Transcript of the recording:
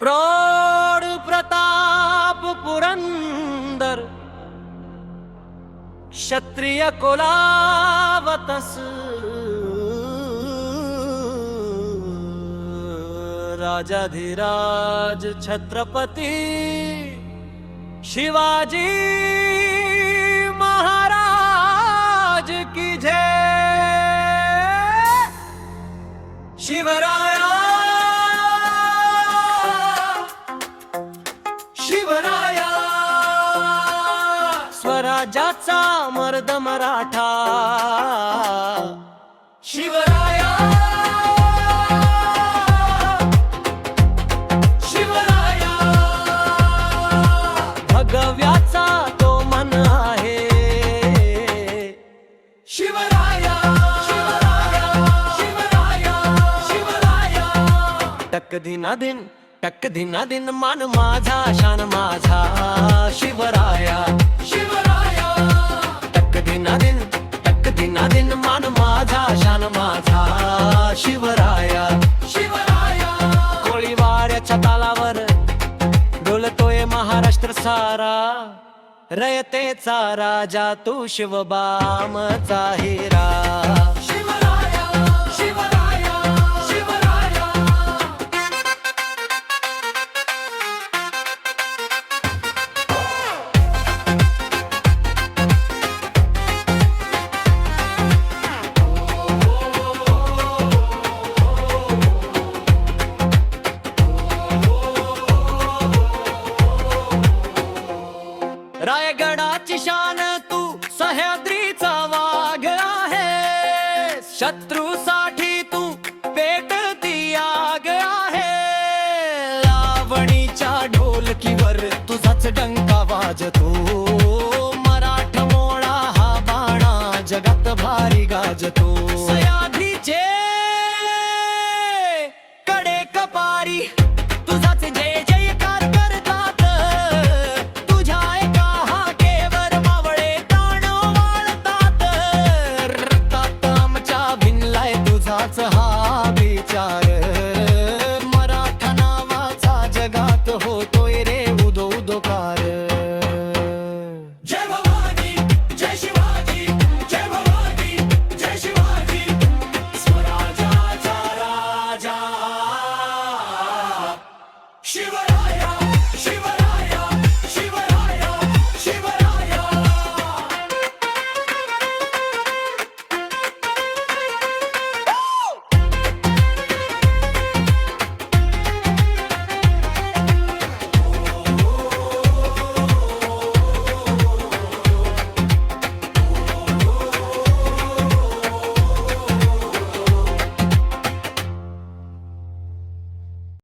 प्रौढ प्रताप पुरंदर क्षत्रिय कुलावतस राजाधिराज छत्रपती शिवाजी महाराज की जय। शिवराया शिवराया स्वराज्याचा मर्द मराठा शिवराया शिवराया भगव्याचा तो मन आहे शिवराया शिवराया शिवराया शिवराया टक दिना दिन मान माझा शान माझा शिवराया शिवराया टक दिना दिन मान माझा शान माझा शिवराया शिवराया कोळीवाड्याच्या तालावर डोलतोय महाराष्ट्र सारा रयतेचा राजा तू शिवबामचा हिरा शिवराया शिवराया शिवराया। रायगडाची शान तू सह्याद्रीचा वाघ आहे शत्रूसाठी तू पेटती आग आहे लावणीच्या ढोलकीवर तुझाच डंका वाजतो मराठमोळा हा बाणा जगात भारी गाजतो सह्याद्रीचे कडे कपारी तुझाच